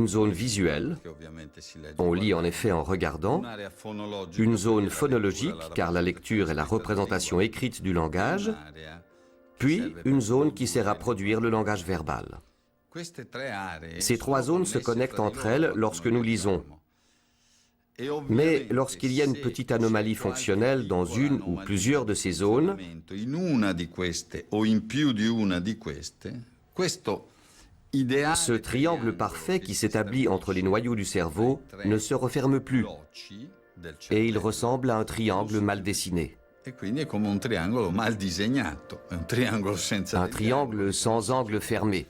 une zone visuelle, on lit en effet en regardant, une zone phonologique, car la lecture est la représentation écrite du langage, puis une zone qui sert à produire le langage verbal. Ces trois zones se connectent entre elles lorsque nous lisons. Mais lorsqu'il y a une petite anomalie fonctionnelle dans une ou plusieurs de ces zones, ce triangle parfait qui s'établit entre les noyaux du cerveau ne se referme plus et il ressemble à un triangle mal dessiné. Un triangle sans angle fermé.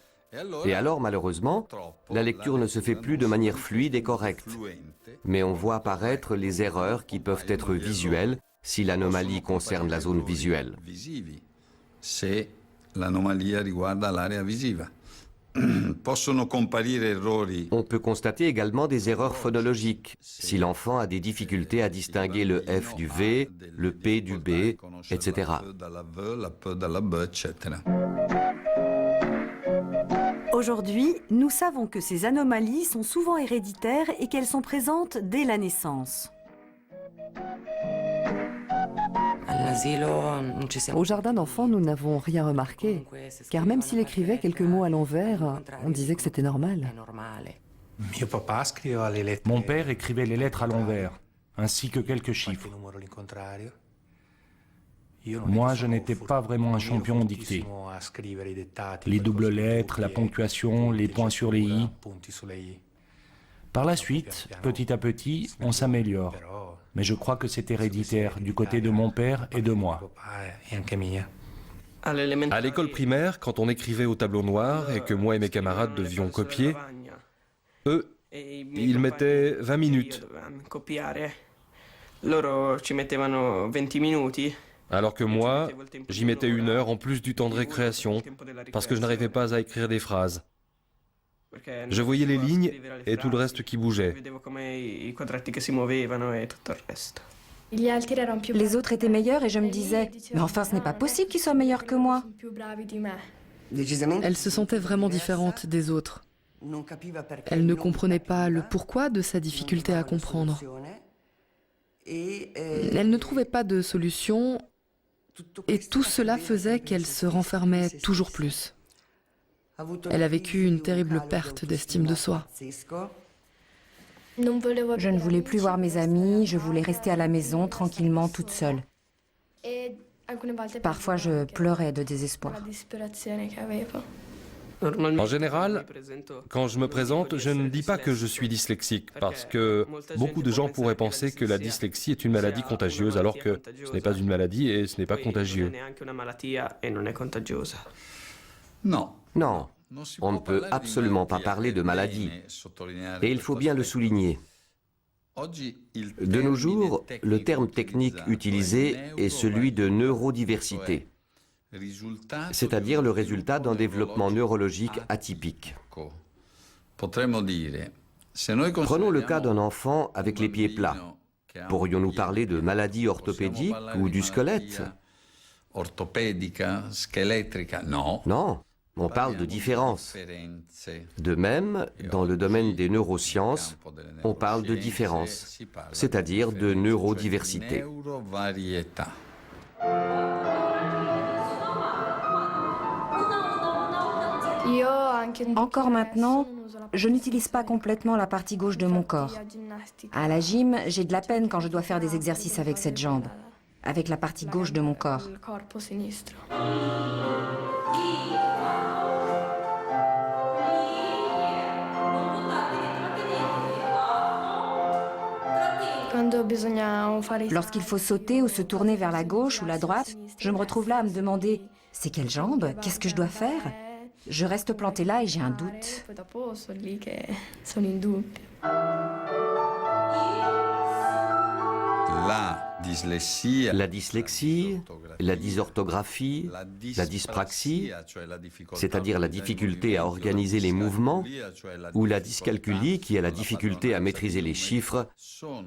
Et alors, malheureusement, la lecture ne se fait plus de manière fluide et correcte. Mais on voit apparaître les erreurs qui peuvent être visuelles si l'anomalie concerne la zone visuelle. On peut constater également des erreurs phonologiques, si l'enfant a des difficultés à distinguer le F du V, le P du B, etc. Aujourd'hui, nous savons que ces anomalies sont souvent héréditaires et qu'elles sont présentes dès la naissance. Au jardin d'enfants, nous n'avons rien remarqué, car même s'il écrivait quelques mots à l'envers, on disait que c'était normal. Mon père écrivait les lettres à l'envers, ainsi que quelques chiffres. Moi, je n'étais pas vraiment un champion en dictée. Les doubles lettres, la ponctuation, les points sur les i. Par la suite, petit à petit, on s'améliore. Mais je crois que c'est héréditaire du côté de mon père et de moi. À l'école primaire, quand on écrivait au tableau noir et que moi et mes camarades devions copier, eux, ils mettaient 20 minutes. Alors que moi, j'y mettais 1 heure en plus du temps de récréation, parce que je n'arrivais pas à écrire des phrases. Je voyais les lignes et tout le reste qui bougeait. Les autres étaient meilleurs et je me disais, mais enfin ce n'est pas possible qu'ils soient meilleurs que moi. Elle se sentait vraiment différente des autres. Elle ne comprenait pas le pourquoi de sa difficulté à comprendre. Elle ne trouvait pas de solution et tout cela faisait qu'elle se renfermait toujours plus. Elle a vécu une terrible perte d'estime de soi. Je ne voulais plus voir mes amis, je voulais rester à la maison tranquillement toute seule. Parfois je pleurais de désespoir. En général, quand je me présente, je ne dis pas que je suis dyslexique, parce que beaucoup de gens pourraient penser que la dyslexie est une maladie contagieuse, alors que ce n'est pas une maladie et ce n'est pas contagieux. Non, on ne peut absolument pas parler de maladie, et il faut bien le souligner. De nos jours, le terme technique utilisé est celui de neurodiversité, c'est-à-dire le résultat d'un développement neurologique atypique. Prenons le cas d'un enfant avec les pieds plats. Pourrions-nous parler de maladie orthopédique ou du squelette? Non, on parle de différence. De même, dans le domaine des neurosciences, on parle de différence, c'est-à-dire de neurodiversité. Encore maintenant, je n'utilise pas complètement la partie gauche de mon corps. À la gym, j'ai de la peine quand je dois faire des exercices avec cette jambe, avec la partie gauche de mon corps. Lorsqu'il faut sauter ou se tourner vers la gauche ou la droite, je me retrouve là à me demander « c'est quelle jambe? Qu'est-ce que je dois faire ?» Je reste plantée là et j'ai un doute. La dyslexie, la dysorthographie, la dyspraxie, c'est-à-dire la difficulté à organiser les mouvements, ou la dyscalculie, qui est la difficulté à maîtriser les chiffres,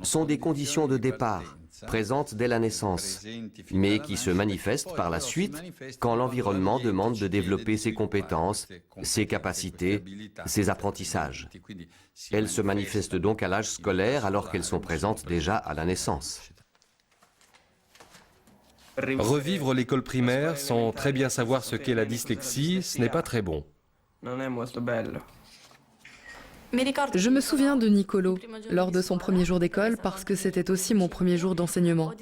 sont des conditions de départ, présentes dès la naissance, mais qui se manifestent par la suite quand l'environnement demande de développer ses compétences, ses capacités, ses apprentissages. Elles se manifestent donc à l'âge scolaire alors qu'elles sont présentes déjà à la naissance. Revivre l'école primaire sans très bien savoir ce qu'est la dyslexie, ce n'est pas très bon. Je me souviens de Nicolo lors de son premier jour d'école parce que c'était aussi mon premier jour d'enseignement.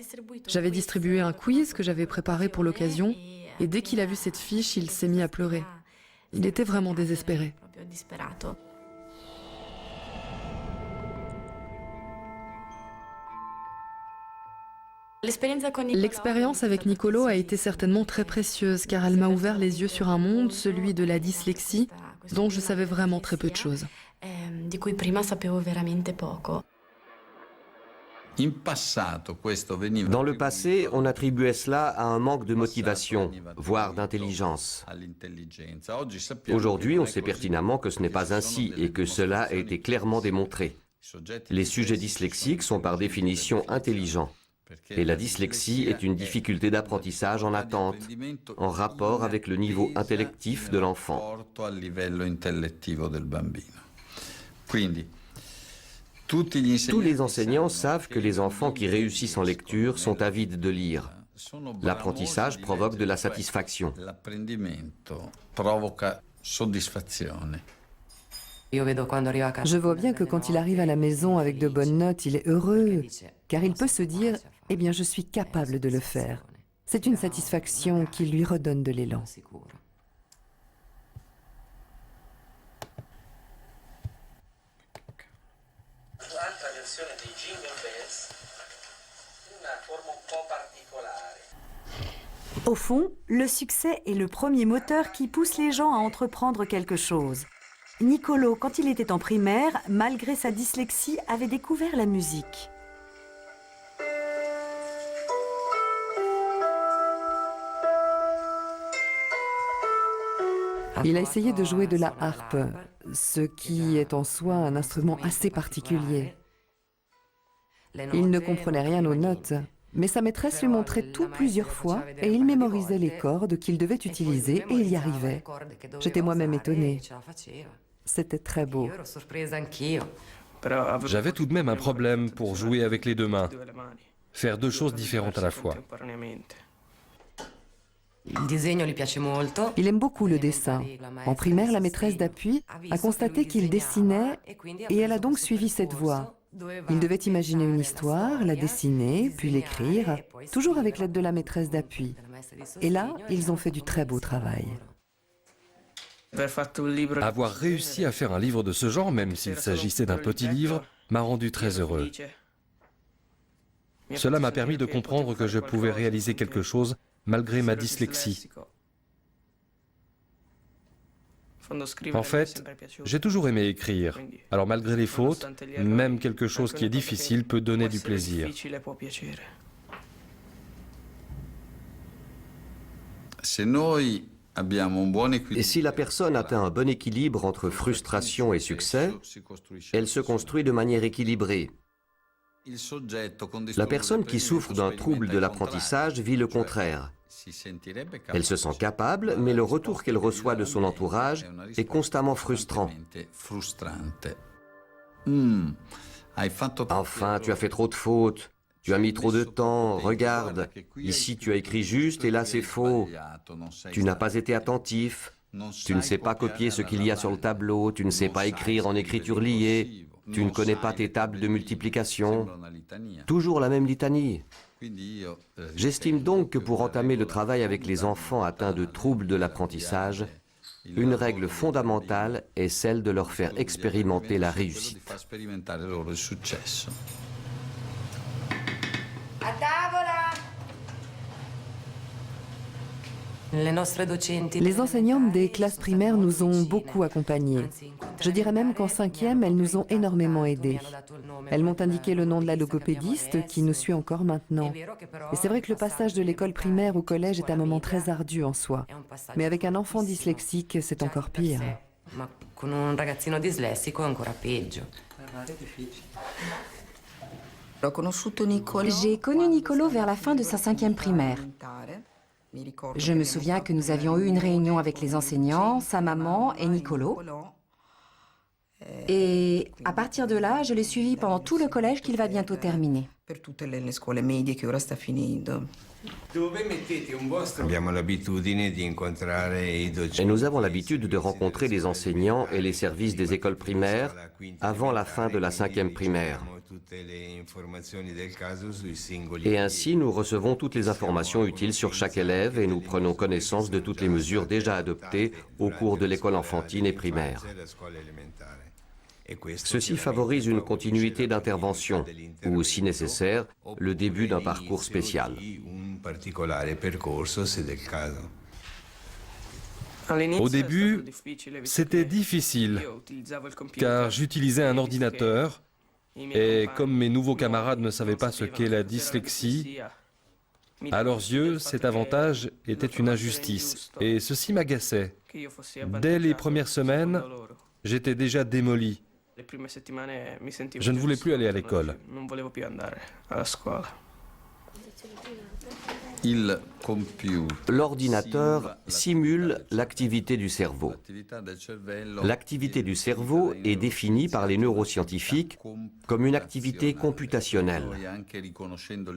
J'avais distribué un quiz que j'avais préparé pour l'occasion et dès qu'il a vu cette fiche, il s'est mis à pleurer. Il était vraiment désespéré. L'expérience avec Nicolo a été certainement très précieuse car elle m'a ouvert les yeux sur un monde, celui de la dyslexie, dont je savais vraiment très peu de choses. Dans le passé, on attribuait cela à un manque de motivation, voire d'intelligence. Aujourd'hui, on sait pertinemment que ce n'est pas ainsi et que cela a été clairement démontré. Les sujets dyslexiques sont par définition intelligents. Et la dyslexie est une difficulté d'apprentissage en attente, en rapport avec le niveau intellectif de l'enfant. Tous les enseignants savent que les enfants qui réussissent en lecture sont avides de lire. L'apprentissage provoque de la satisfaction. Je vois bien que quand il arrive à la maison avec de bonnes notes, il est heureux, car il peut se dire « Eh bien, je suis capable de le faire ». C'est une satisfaction qui lui redonne de l'élan. Au fond, le succès est le premier moteur qui pousse les gens à entreprendre quelque chose. Nicolo, quand il était en primaire, malgré sa dyslexie, avait découvert la musique. Il a essayé de jouer de la harpe, ce qui est en soi un instrument assez particulier. Il ne comprenait rien aux notes, mais sa maîtresse lui montrait tout plusieurs fois et il mémorisait les cordes qu'il devait utiliser et il y arrivait. J'étais moi-même étonnée. C'était très beau. J'avais tout de même un problème pour jouer avec les deux mains, faire deux choses différentes à la fois. Il aime beaucoup le dessin. En primaire, la maîtresse d'appui a constaté qu'il dessinait et elle a donc suivi cette voie. Il devait imaginer une histoire, la dessiner, puis l'écrire, toujours avec l'aide de la maîtresse d'appui. Et là, ils ont fait du très beau travail. Avoir réussi à faire un livre de ce genre, même s'il s'agissait d'un petit livre, m'a rendu très heureux. Cela m'a permis de comprendre que je pouvais réaliser quelque chose malgré ma dyslexie. En fait, j'ai toujours aimé écrire. Alors malgré les fautes, même quelque chose qui est difficile peut donner du plaisir. Et si la personne atteint un bon équilibre entre frustration et succès, elle se construit de manière équilibrée. La personne qui souffre d'un trouble de l'apprentissage vit le contraire. Elle se sent capable, mais le retour qu'elle reçoit de son entourage est constamment frustrant. Enfin, tu as fait trop de fautes, tu as mis trop de temps, regarde, ici tu as écrit juste et là c'est faux. Tu n'as pas été attentif, tu ne sais pas copier ce qu'il y a sur le tableau, tu ne sais pas écrire en écriture liée, tu ne connais pas tes tables de multiplication. Toujours la même litanie. J'estime donc que pour entamer le travail avec les enfants atteints de troubles de l'apprentissage, une règle fondamentale est celle de leur faire expérimenter la réussite. Les enseignantes des classes primaires nous ont beaucoup accompagnés. Je dirais même qu'en 5e, elles nous ont énormément aidés. Elles m'ont indiqué le nom de la logopédiste qui nous suit encore maintenant. Et c'est vrai que le passage de l'école primaire au collège est un moment très ardu en soi. Mais avec un enfant dyslexique, c'est encore pire. J'ai connu Niccolò vers la fin de sa 5e primaire. Je me souviens que nous avions eu une réunion avec les enseignants, sa maman et Niccolò. Et à partir de là, je l'ai suivi pendant tout le collège qu'il va bientôt terminer. Et nous avons l'habitude de rencontrer les enseignants et les services des écoles primaires avant la fin de la 5e primaire. Et ainsi, nous recevons toutes les informations utiles sur chaque élève et nous prenons connaissance de toutes les mesures déjà adoptées au cours de l'école enfantine et primaire. Ceci favorise une continuité d'intervention ou, si nécessaire, le début d'un parcours spécial. Au début, c'était difficile, car j'utilisais un ordinateur, et comme mes nouveaux camarades ne savaient pas ce qu'est la dyslexie, à leurs yeux, cet avantage était une injustice, et ceci m'agaçait. Dès les premières semaines, j'étais déjà démoli. Je ne voulais plus aller à l'école. L'ordinateur simule l'activité du cerveau. L'activité du cerveau est définie par les neuroscientifiques comme une activité computationnelle.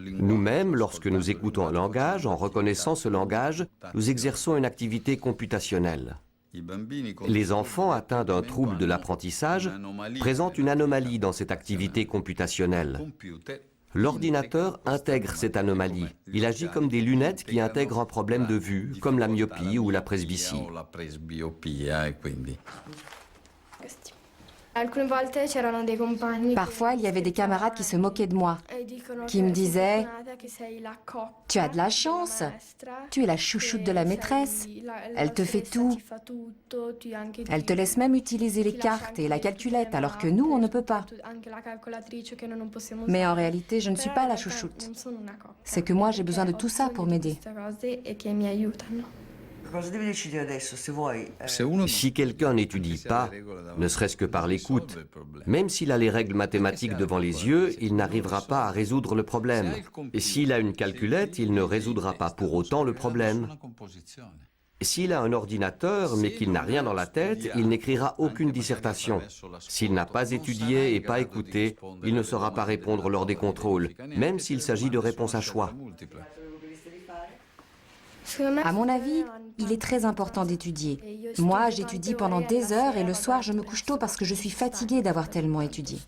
Nous-mêmes, lorsque nous écoutons un langage, en reconnaissant ce langage, nous exerçons une activité computationnelle. Les enfants atteints d'un trouble de l'apprentissage présentent une anomalie dans cette activité computationnelle. L'ordinateur intègre cette anomalie. Il agit comme des lunettes qui intègrent un problème de vue, comme la myopie ou la presbytie. Parfois, il y avait des camarades qui se moquaient de moi, qui me disaient « Tu as de la chance, tu es la chouchoute de la maîtresse, elle te fait tout. Elle te laisse même utiliser les cartes et la calculette, alors que nous, on ne peut pas. » Mais en réalité, je ne suis pas la chouchoute. C'est que moi, j'ai besoin de tout ça pour m'aider. Si quelqu'un n'étudie pas, ne serait-ce que par l'écoute, même s'il a les règles mathématiques devant les yeux, il n'arrivera pas à résoudre le problème. Et s'il a une calculette, il ne résoudra pas pour autant le problème. S'il a un ordinateur, mais qu'il n'a rien dans la tête, il n'écrira aucune dissertation. S'il n'a pas étudié et pas écouté, il ne saura pas répondre lors des contrôles, même s'il s'agit de réponses à choix. À mon avis, il est très important d'étudier. Moi, j'étudie pendant des heures et le soir, je me couche tôt parce que je suis fatiguée d'avoir tellement étudié.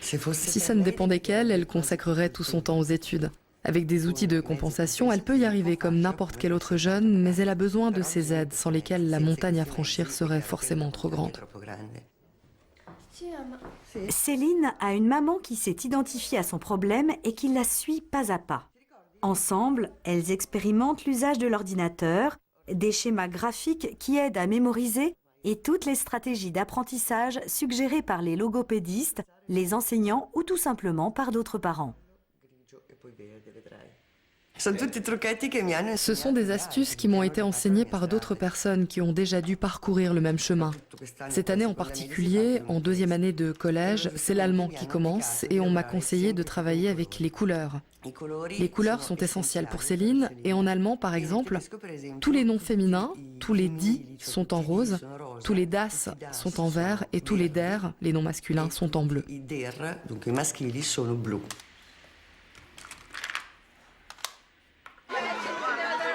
Si ça ne dépendait qu'elle, elle consacrerait tout son temps aux études. Avec des outils de compensation, elle peut y arriver comme n'importe quel autre jeune, mais elle a besoin de ces aides sans lesquelles la montagne à franchir serait forcément trop grande. Céline a une maman qui s'est identifiée à son problème et qui la suit pas à pas. Ensemble, elles expérimentent l'usage de l'ordinateur, des schémas graphiques qui aident à mémoriser et toutes les stratégies d'apprentissage suggérées par les logopédistes, les enseignants ou tout simplement par d'autres parents. Ce sont des astuces qui m'ont été enseignées par d'autres personnes qui ont déjà dû parcourir le même chemin. Cette année en particulier, en 2e année de collège, c'est l'allemand qui commence et on m'a conseillé de travailler avec les couleurs. Les couleurs sont essentielles pour Céline et en allemand par exemple, tous les noms féminins, tous les die sont en rose, tous les das sont en vert et tous les der, les noms masculins, sont en bleu.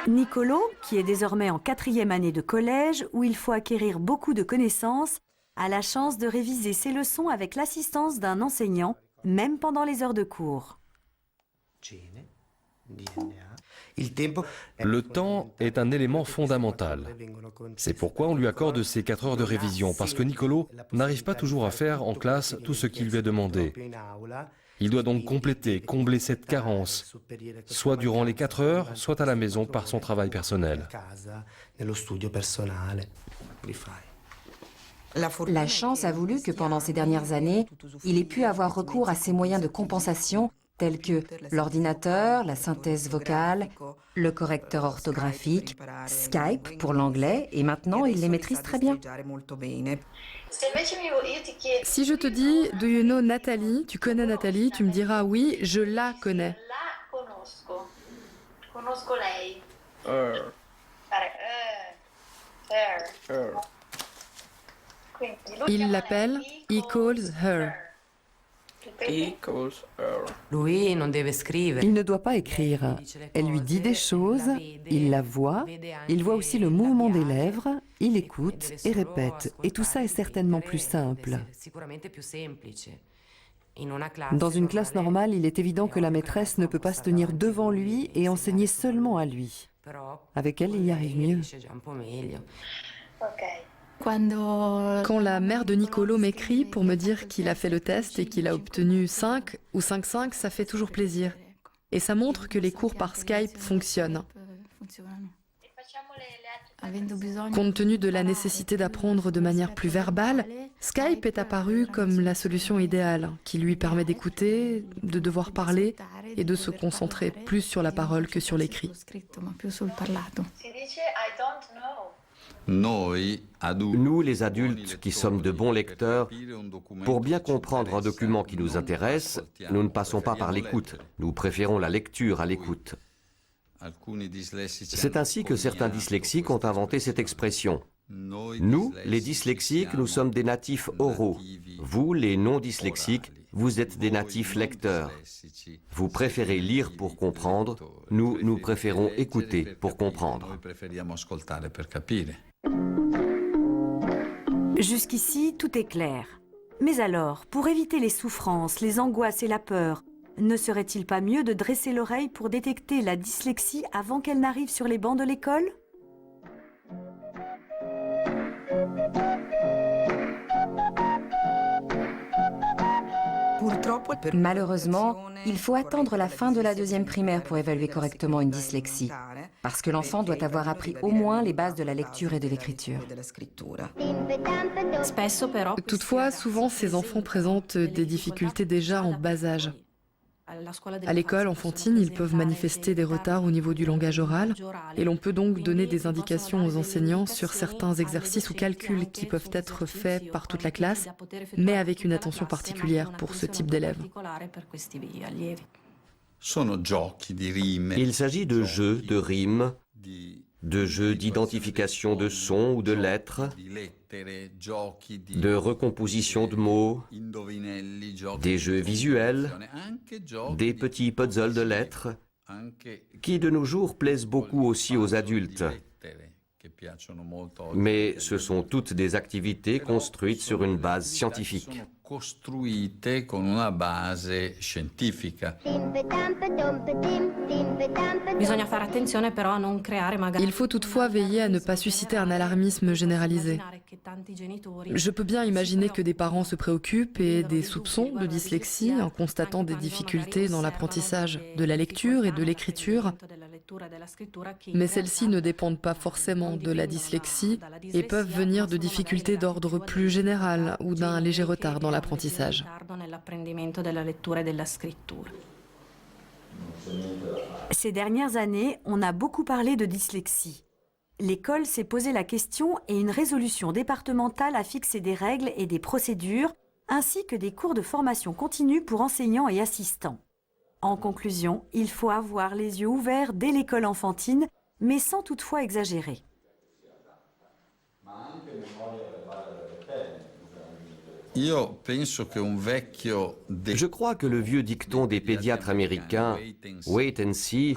Niccolò, qui est désormais en 4e année de collège, où il faut acquérir beaucoup de connaissances, a la chance de réviser ses leçons avec l'assistance d'un enseignant, même pendant les heures de cours. Le temps est un élément fondamental. C'est pourquoi on lui accorde ces 4 heures de révision, parce que Niccolò n'arrive pas toujours à faire en classe tout ce qui lui est demandé. Il doit donc compléter, combler cette carence, soit durant les 4 heures, soit à la maison par son travail personnel. La chance a voulu que pendant ces dernières années, il ait pu avoir recours à ces moyens de compensation tels que l'ordinateur, la synthèse vocale, le correcteur orthographique, Skype pour l'anglais, et maintenant il les maîtrise très bien. Si je te dis « Do you know Nathalie ?» Tu connais Nathalie, tu me diras « Oui, je la connais ». Il l'appelle « He calls her ». Il ne doit pas écrire. Elle lui dit des choses, il la voit, il voit aussi le mouvement des lèvres, il écoute et répète. Et tout ça est certainement plus simple. Dans une classe normale, il est évident que la maîtresse ne peut pas se tenir devant lui et enseigner seulement à lui. Avec elle, il y arrive mieux. Quand la mère de Nicolo m'écrit pour me dire qu'il a fait le test et qu'il a obtenu 5 ou 5,5, ça fait toujours plaisir. Et ça montre que les cours par Skype fonctionnent. Compte tenu de la nécessité d'apprendre de manière plus verbale, Skype est apparu comme la solution idéale, qui lui permet d'écouter, de devoir parler et de se concentrer plus sur la parole que sur l'écrit. Nous, les adultes qui sommes de bons lecteurs, pour bien comprendre un document qui nous intéresse, nous ne passons pas par l'écoute. Nous préférons la lecture à l'écoute. C'est ainsi que certains dyslexiques ont inventé cette expression. Nous, les dyslexiques, nous sommes des natifs oraux. Vous, les non-dyslexiques, vous êtes des natifs lecteurs. Vous préférez lire pour comprendre, nous préférons écouter pour comprendre. Jusqu'ici, tout est clair. Mais alors, pour éviter les souffrances, les angoisses et la peur, ne serait-il pas mieux de dresser l'oreille pour détecter la dyslexie avant qu'elle n'arrive sur les bancs de l'école ? Malheureusement, il faut attendre la fin de la 2e primaire pour évaluer correctement une dyslexie, parce que l'enfant doit avoir appris au moins les bases de la lecture et de l'écriture. Toutefois, souvent, ces enfants présentent des difficultés déjà en bas âge. À l'école enfantine, ils peuvent manifester des retards au niveau du langage oral et l'on peut donc donner des indications aux enseignants sur certains exercices ou calculs qui peuvent être faits par toute la classe, mais avec une attention particulière pour ce type d'élèves. Il s'agit de jeux, de rimes, de jeux d'identification de sons ou de lettres, de recomposition de mots, des jeux visuels, des petits puzzles de lettres, qui de nos jours plaisent beaucoup aussi aux adultes. Mais ce sont toutes des activités construites sur une base scientifique. Il faut toutefois veiller à ne pas susciter un alarmisme généralisé. Je peux bien imaginer que des parents se préoccupent et aient des soupçons de dyslexie en constatant des difficultés dans l'apprentissage de la lecture et de l'écriture, mais celles-ci ne dépendent pas forcément de la dyslexie et peuvent venir de difficultés d'ordre plus général ou d'un léger retard dans l'apprentissage. Ces dernières années, on a beaucoup parlé de dyslexie. L'école s'est posé la question et une résolution départementale a fixé des règles et des procédures, ainsi que des cours de formation continue pour enseignants et assistants. En conclusion, il faut avoir les yeux ouverts dès l'école enfantine, mais sans toutefois exagérer. Je crois que le vieux dicton des pédiatres américains « Wait and see »,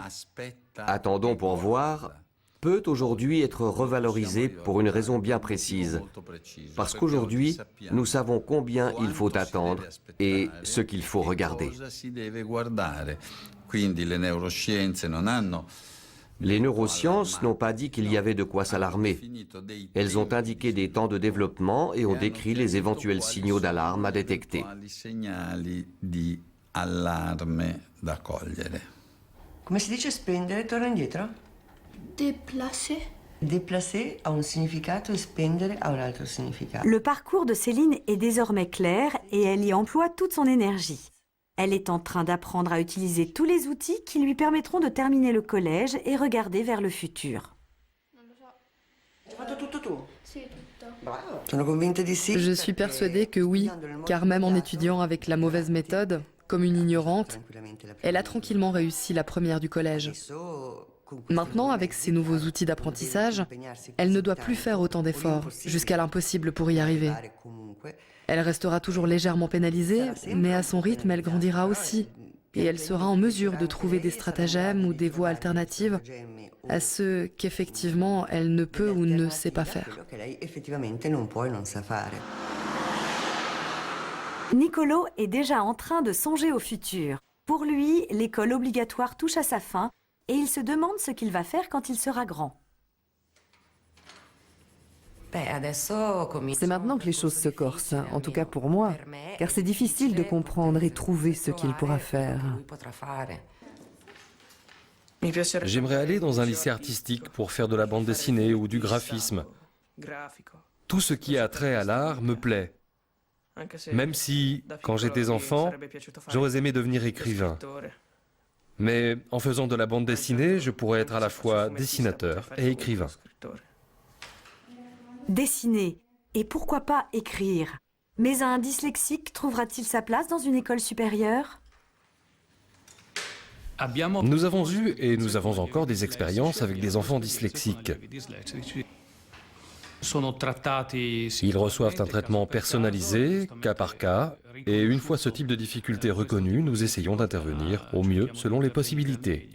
attendons pour voir, peut aujourd'hui être revalorisé pour une raison bien précise. Parce qu'aujourd'hui, nous savons combien il faut attendre et ce qu'il faut regarder. Les neurosciences n'ont pas dit qu'il y avait de quoi s'alarmer. Elles ont indiqué des temps de développement et ont décrit les éventuels signaux d'alarme à détecter. Come si dice spendere? Torna indietro. Déplacer. Déplacer ha un significato e spendere ha un altro significato. Le parcours de Céline est désormais clair et elle y emploie toute son énergie. Elle est en train d'apprendre à utiliser tous les outils qui lui permettront de terminer le collège et regarder vers le futur. Je suis persuadée que oui, car même en étudiant avec la mauvaise méthode, comme une ignorante, elle a tranquillement réussi la première du collège. Maintenant, avec ces nouveaux outils d'apprentissage, elle ne doit plus faire autant d'efforts, jusqu'à l'impossible pour y arriver. Elle restera toujours légèrement pénalisée, mais à son rythme, elle grandira aussi. Et elle sera en mesure de trouver des stratagèmes ou des voies alternatives à ce qu'effectivement elle ne peut ou ne sait pas faire. Niccolò est déjà en train de songer au futur. Pour lui, l'école obligatoire touche à sa fin et il se demande ce qu'il va faire quand il sera grand. C'est maintenant que les choses se corsent, en tout cas pour moi, car c'est difficile de comprendre et trouver ce qu'il pourra faire. J'aimerais aller dans un lycée artistique pour faire de la bande dessinée ou du graphisme. Tout ce qui a trait à l'art me plaît. Même si, quand j'étais enfant, j'aurais aimé devenir écrivain. Mais en faisant de la bande dessinée, je pourrais être à la fois dessinateur et écrivain. Dessiner, et pourquoi pas écrire. Mais un dyslexique trouvera-t-il sa place dans une école supérieure ? Nous avons eu et nous avons encore des expériences avec des enfants dyslexiques. Ils reçoivent un traitement personnalisé, cas par cas, et une fois ce type de difficulté reconnu, nous essayons d'intervenir au mieux selon les possibilités.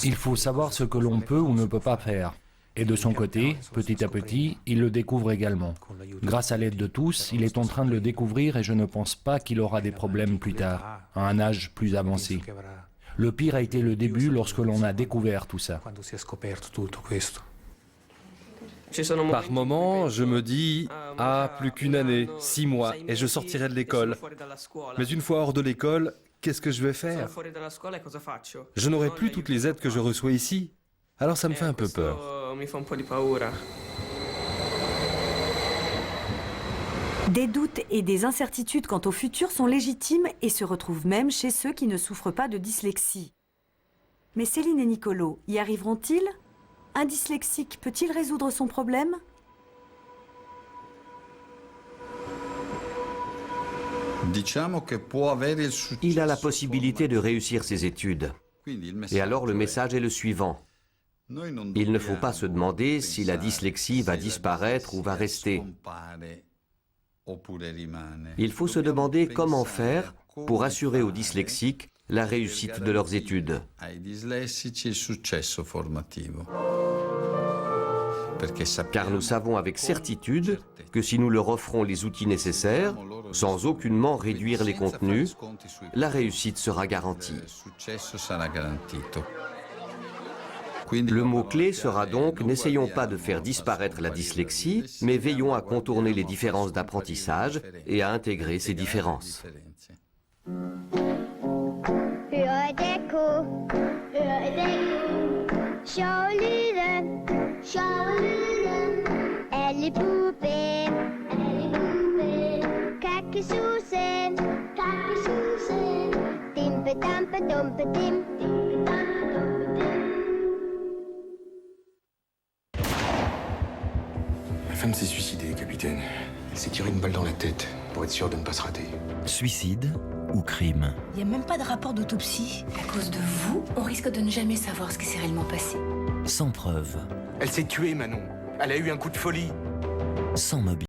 Il faut savoir ce que l'on peut ou ne peut pas faire. Et de son côté, petit à petit, il le découvre également. Grâce à l'aide de tous, il est en train de le découvrir et je ne pense pas qu'il aura des problèmes plus tard, à un âge plus avancé. Le pire a été le début lorsque l'on a découvert tout ça. Par moment, je me dis « Ah, plus qu'une année, 6 mois, et je sortirai de l'école. » Mais une fois hors de l'école, qu'est-ce que je vais faire? Je n'aurai plus toutes les aides que je reçois ici. Alors ça me fait un peu peur. Des doutes et des incertitudes quant au futur sont légitimes et se retrouvent même chez ceux qui ne souffrent pas de dyslexie. Mais Céline et Niccolò, y arriveront-ils? Un dyslexique peut-il résoudre son problème? Il a la possibilité de réussir ses études. Et alors le message est le suivant. Il ne faut pas se demander si la dyslexie va disparaître ou va rester. Il faut se demander comment faire pour assurer aux dyslexiques la réussite de leurs études. Car nous savons avec certitude que si nous leur offrons les outils nécessaires, sans aucunement réduire les contenus, la réussite sera garantie. Le mot-clé sera donc « n'essayons pas de faire disparaître la dyslexie, mais veillons à contourner les différences d'apprentissage et à intégrer ces différences ». Ma femme s'est suicidée, capitaine. Elle s'est tiré une balle dans la tête pour être sûre de ne pas se rater. Suicide ou crime? Il n'y a même pas de rapport d'autopsie. À cause de vous, on risque de ne jamais savoir ce qui s'est réellement passé. Sans preuve. Elle s'est tuée, Manon. Elle a eu un coup de folie. Sans mobile.